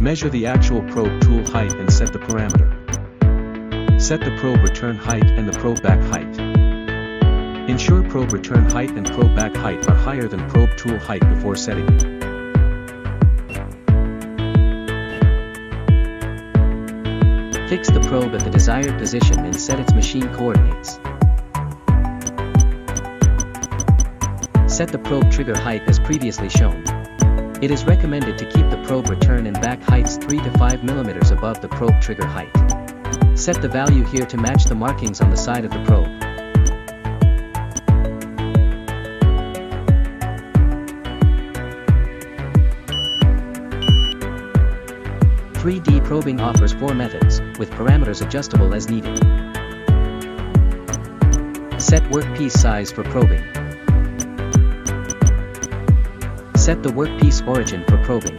Measure the actual probe tool height and set the parameter. Set the probe return height and the probe back height. Ensure probe return height and probe back height are higher than probe tool height before setting it. Fix the probe at the desired position and set its machine coordinates. Set the probe trigger height as previously shown. It is recommended to keep the probe return and back heights 3 to 5 mm above the probe trigger height. Set the value here to match the markings on the side of the probe. "3D probing" offers 4 methods, with parameters adjustable as needed. Set workpiece size for probing. Set the workpiece origin for probing.